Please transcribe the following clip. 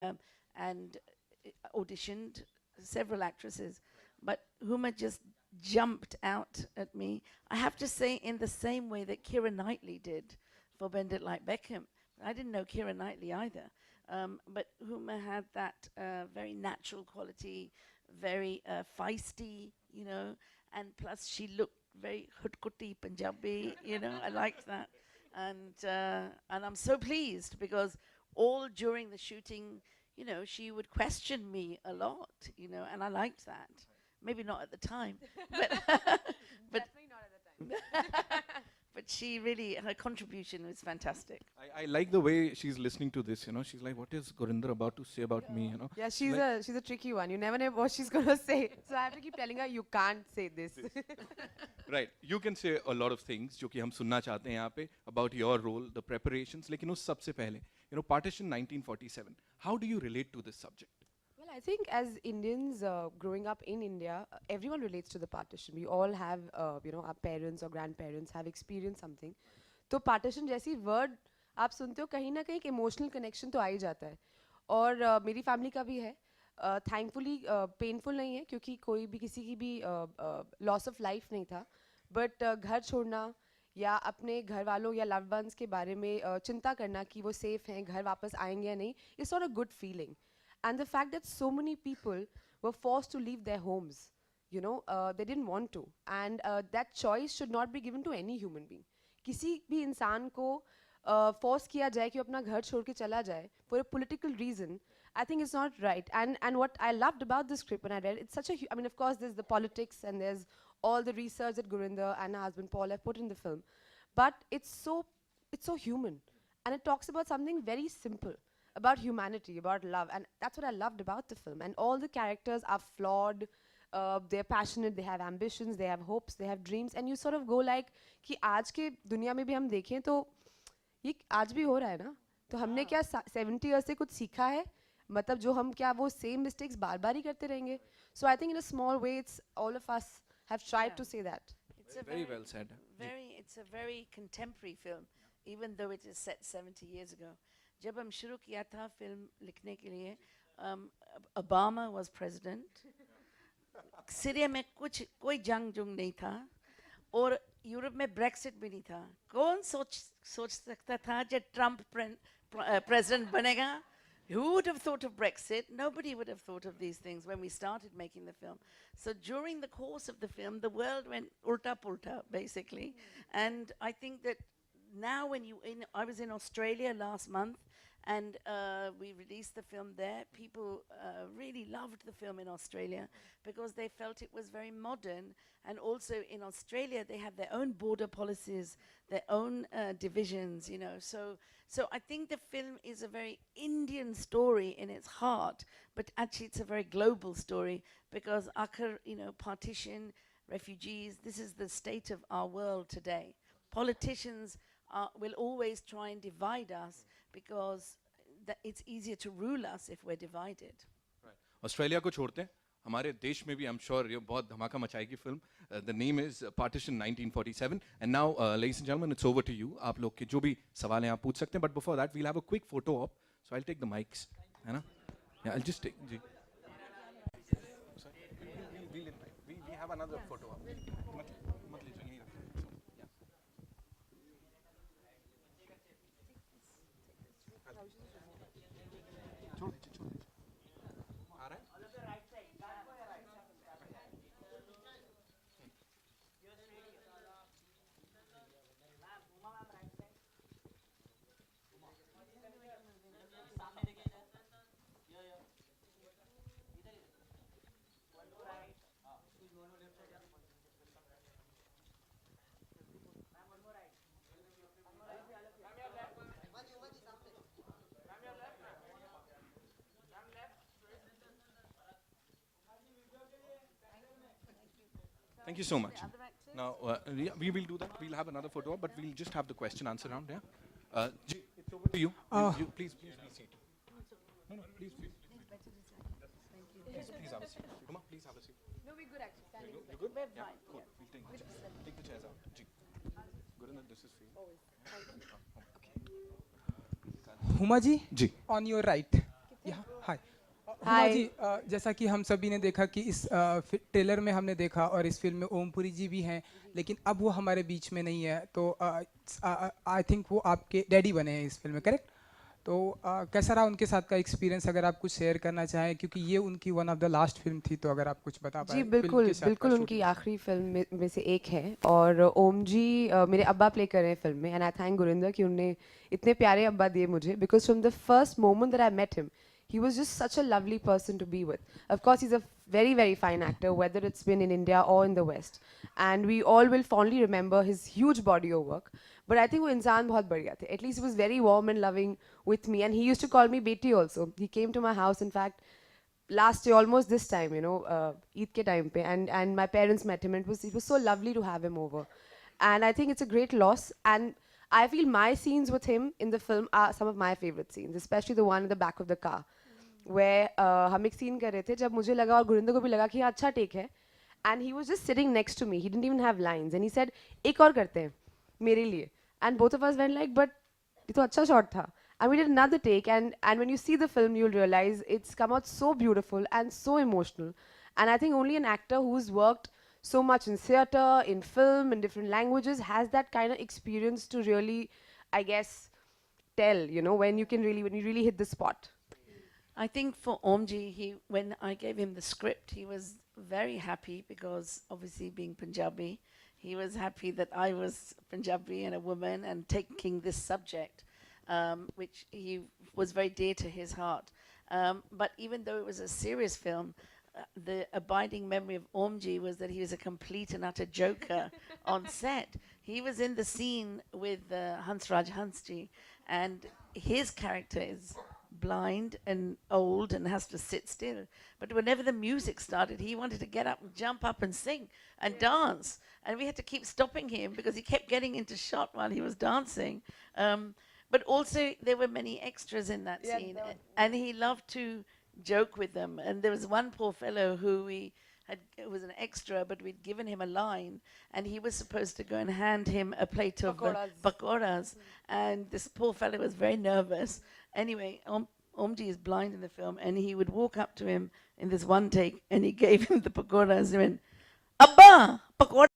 and auditioned several actresses, but Huma just jumped out at me. I have to say, in the same way that Keira Knightley did for Bend It Like Beckham. I didn't know Keira Knightley either, but Huma had that very natural quality, very feisty, you know, and plus she looked very hutkuti Punjabi, you know. I liked that, and I'm so pleased because all during the shooting, you know, she would question me a lot, you know, and I liked that. Maybe not at the time, but but Definitely not at the time. but she really, her contribution was fantastic. I like the way she's listening to this, you know. She's like, what is Gurinder about to say about me, you know? Yeah, she's a tricky one. You never know what she's gonna say. So I have to keep telling her, you can't say this. Right. You can say a lot of things जो कि हम सुनना चाहते हैं यहाँ पे about your role, the preparations. लेकिन उस सबसे पहले, you know, Partition 1947. How do you relate to this subject? Well, I think as Indians growing up in India, everyone relates to the partition. We all have, you know, our parents or grandparents have experienced something. तो partition जैसी word आप सुनते हो कहीं ना कहीं एक emotional connection तो आ ही जाता है. और मेरी family का भी है. Thankfully painful नहीं है क्योंकि कोई भी किसी की भी loss of life नहीं था. But घर छोड़ना या अपने घर वालों या loved ones के बारे में चिंता करना कि वो safe हैं, घर वापस आएंगे या नहीं, it's not a good feeling. And the fact that so many people were forced to leave their homes, you know, they didn't want to. And that choice should not be given to any human being. किसी भी इंसान को force किया जाए कि अपना घर छोड़ के चला जाए for a political reason, I think it's not right. And what I loved about the script when I read it, it's such a, I mean, of course, there's the politics and there's all the research that Gurinder and her husband Paul have put in the film. But it's so human. And it talks about something very simple, about humanity, about love. And that's what I loved about the film. And all the characters are flawed, they're passionate, they have ambitions, they have hopes, they have dreams. And you sort of go like, कि आज के दुनिया में भी हम देखें तो ये आज भी हो रहा है ना, तो हमने क्या 70 years से कुछ सीखा है, मतलब जो हम क्या वो same mistakes बार बार ही करते रहेंगे. So I think in a small way, it's all of us have tried to say that. It's a Very well said. It's a very contemporary film, even though it is set 70 years ago. जब हम शुरू किया था film लिखने के लिए, Obama was president. Syria में कोई जंग नहीं था और यूरोप में ब्रेक्सिट भी नहीं था. कौन सोच सकता था जब ट्रम्प president बनेगा? Who would have thought of Brexit? Nobody would have thought of these things when we started making the film. So during the course of the film, the world went ulta pulta, basically. And I think that now I was in Australia last month, and we released the film there. People really loved the film in Australia because they felt it was very modern. And also in Australia, they have their own border policies, their own divisions, you know. So I think the film is a very Indian story in its heart, but actually it's a very global story because you know, partition, refugees, this is the state of our world today. Politicians will always try and divide us because it's easier to rule us if we're divided. Right. Australia को छोड़ते हैं, हमारे देश में भी I'm sure ये बहुत धमाका मचाएगी film. The name is Partition 1947. And now, ladies and gentlemen, it's over to you. आप लोग के जो भी सवाल हैं आप पूछ सकते हैं. But before that, we'll have a quick photo op. So I'll take the mics. है ना? Yeah, I'll just take. Ji. We have another photo op. मत लीजिए यहीं रखो. छोड़ दीजिए. आ रहा है? Thank you so much. Now, yeah, we will do that. We'll have another photo op, but we'll just have the question answer round. Yeah. Ji, it's over to you. You please be seated. No, please. Please have a seat. Huma, please have a seat. No, we're good actually. Standing. You good? We're Yeah, fine, cool. yeah. We'll take the chairs out. Ji. Gurinder, this is for you. Always. Thank you. Huma ji, Ji. on your right. Yeah. Huma Hi. जी, जैसा कि हम सभी ने देखा कि इस trailer में हमने देखा और इस फिल्म में ओमपुरी जी भी हैं, लेकिन अब वो हमारे बीच में नहीं है, तो आई थिंक वो आपके डैडी बने हैं इस फिल्म में, करेक्ट? तो कैसा रहा उनके साथ का एक्सपीरियंस, अगर आप कुछ शेयर करना चाहें, क्योंकि ये उनकी one of the last film थी, तो अगर आप कुछ बता जी पाए फिल्म बिल्कुल के साथ बिल्कुल का उनकी शूटिंग। आखिरी फिल्म में से एक है। और ओम जी मेरे अब्बा प्ले कर रहे हैं फिल्म में, एंड आई थैंक गुरिंदर कि उन्होंने इतने प्यारे अब्बा दिए मुझे, because from the first moment that I met him he was just such a lovely person to be with. Of course, he's a very, very fine actor, whether it's been in India or in the West. And we all will fondly remember his huge body of work. But I think वो इंसान बहुत बढ़िया थे. At least he was very warm and loving with me. And he used to call me Beti also. He came to my house, in fact, last year, almost this time, Eid ke time pe, and my parents met him, and it was so lovely to have him over. And I think it's a great loss. And I feel my scenes with him in the film are some of my favorite scenes, especially the one in the back of the car, where हम एक scene कर रहे थे, जब मुझे लगा और गुरिंदर को भी लगा कि हाँ अच्छा take है, and he was just sitting next to me. He didn't even have lines, and he said, "एक और करते हैं, मेरे लिए." And both of us went like, "But ये तो अच्छा shot था." And we did another take, and when you see the film, you'll realize it's come out so beautiful and so emotional. And I think only an actor who's worked so much in theater, in film, in different languages, has that kind of experience to really, I guess, tell, when you really hit the spot. I think for Omji, when I gave him the script, he was very happy because obviously being Punjabi, he was happy that I was Punjabi and a woman and taking this subject, which he was very dear to his heart. But even though it was a serious film, the abiding memory of Omji was that he was a complete and utter joker on set. He was in the scene with Hansraj Hansji, and his character is blind and old and has to sit still. But whenever the music started, he wanted to get up and jump up and sing and dance. And we had to keep stopping him because he kept getting into shot while he was dancing. But also, there were many extras in that scene. And he loved to joke with them. And there was one poor fellow who was an extra, but we'd given him a line, and he was supposed to go and hand him a plate of pakoras. And this poor fellow was very nervous. Anyway, Omji is blind in the film, and he would walk up to him in this one take, and he gave him the pakoras and went, "Abba, pakora."